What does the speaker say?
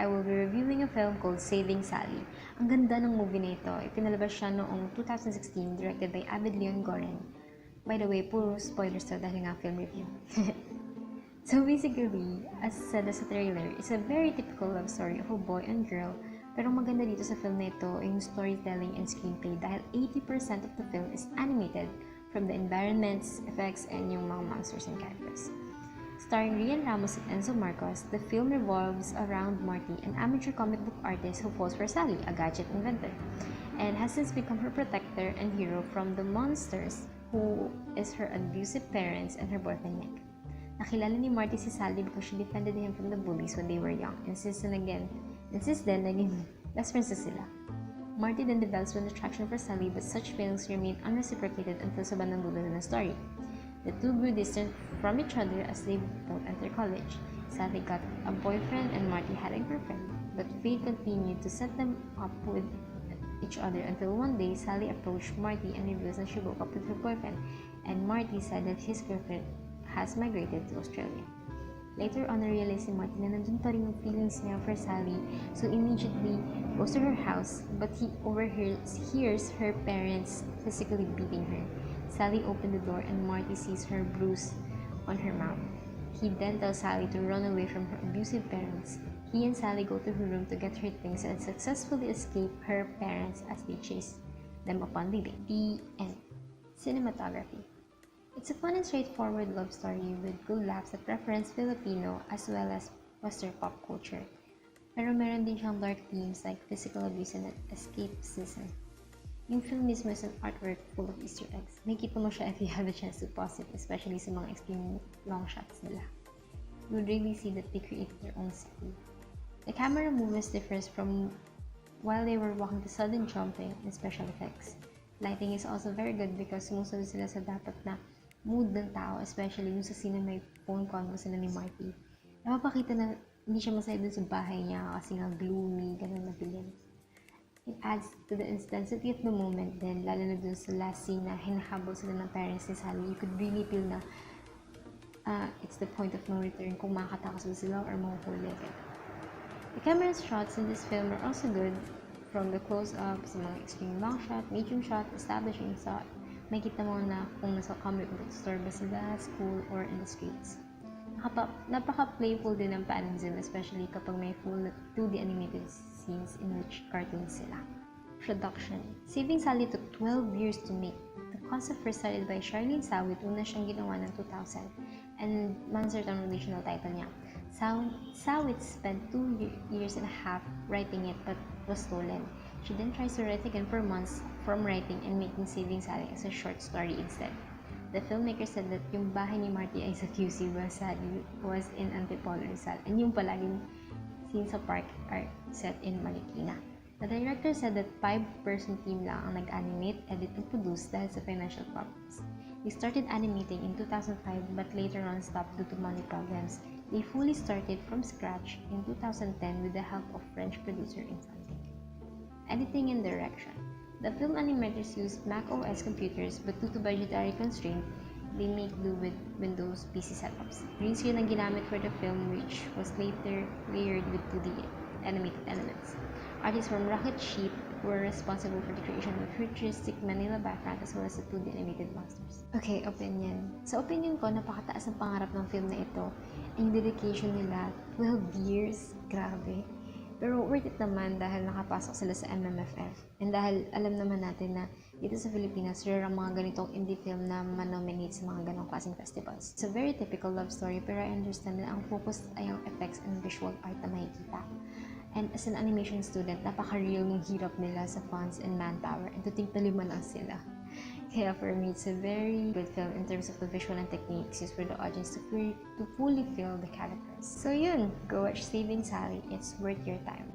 I will be reviewing a film called Saving Sally. Ang ganda ng movie na ito. Ipinalabas siya noong 2016, directed by Abid Leon Goren. By the way, puro spoilers to dahil nga film review. So basically, as said as a trailer, it's a very typical love story of a boy and girl. Pero maganda dito sa film na ito yung storytelling and screenplay dahil 80% of the film is animated from the environments, effects, and yung mga monsters and characters. Starring Rian Ramos and Enzo Marcos, the film revolves around Marty, an amateur comic book artist who falls for Sally, a gadget inventor, and has since become her protector and hero from the monsters who is her abusive parents and her boyfriend Nick. Nakilala ni Marty si Sally because she defended him from the bullies when they were young, and since then, naging best friends na sila. Marty then develops an attraction for Sally, but such feelings remain unreciprocated until sa bandang dulo ng story. The two grew distant from each other as they both entered college. Sally got a boyfriend and Marty had a girlfriend, but fate continued to set them up with each other until one day Sally approached Marty and reveals that she broke up with her boyfriend, and Marty said that his girlfriend has migrated to Australia. Later on, na-realize si Marty na nandun pa rin yung feelings niya for Sally, so immediately goes to her house, but he hears her parents physically beating her. Sally opened the door and Marty sees her bruise on her mouth. He then tells Sally to run away from her abusive parents. He and Sally go to her room to get her things and successfully escape her parents as they chase them upon leaving. The end. Cinematography. It's a fun and straightforward love story with good laughs that reference Filipino as well as Western pop culture. Pero meron din siyang dark themes like physical abuse and escapism. Yung film mismo is an artwork full of Easter eggs. Makikita mo siya if you have a chance to pause it, especially sa mga extreme long shots nila. You would really see that they created their own city. The camera movements differs from while they were walking to sudden jumping and special effects. Lighting is also very good because sumusunod sila sa dapat na mood ng tao, especially yung sa scene na may phone convo sila ni Marty. Napapakita na hindi siya masaya dun sa bahay niya kasi nga gloomy, ganun na bilin. It adds to the intensity of the moment then, lalo na dun sa last scene na hinahabol sila ng parents ni Sally. You could really feel na it's the point of no return kung makakatakas ba sila or mahuhuli agad. The camera shots in this film are also good, from the close-up sa mga extreme long shot, medium shot, establishing shot. Makita mo na kung nasa comic book store ba sila, school, or in the streets. Napaka-playful din ng panism, especially kapag may full 2D animated scenes in which cartoons sila. Production. Saving Sally took 12 years to make. The concept first started by Charlene Sawit, una siyang ginawa ng 2000, and uncertain original title niya. Sawit spent 2 years and a half writing it but was stolen. She then tries to write again for months from writing and making Saving Sally as a short story instead. The filmmaker said that yung bahay ni Marty ay sa QC while Sally was in Antipolo Rizal, and yung palaging scene sa park are set in Marikina. The director said that 5-person team lang ang nag-animate, edit, and produce dahil sa financial problems. They started animating in 2005 but later on stopped due to money problems. They fully started from scratch in 2010 with the help of French producer Infante. Editing and direction. The film animators used Mac OS computers but due to budgetary constraint, they make do with Windows PC setups. Green screen ang ginamit for the film, which was later layered with 2D animated elements. Artists from Rocket Sheep were responsible for the creation of futuristic Manila background as well as the 2D animated monsters. Okay, opinion. Sa opinion ko, napakataas ang pangarap ng film na ito. Ang dedication nila, 12 years, grabe. Pero worth it naman dahil nakapasok sila sa MMFF. And dahil alam naman natin na dito sa Pilipinas, rare ang mga ganitong indie film na manominate sa mga ganong klaseng festivals. It's a very typical love story, pero I understand na ang focus ay ang effects and visual art na makikita. And as an animation student, napaka-real ng hirap nila sa funds and manpower, and to think na 5 lang sila. Kaya for me, it's a very good film in terms of the visual and techniques used for the audience to fully feel the characters. So yun, go watch Saving Sally. It's worth your time.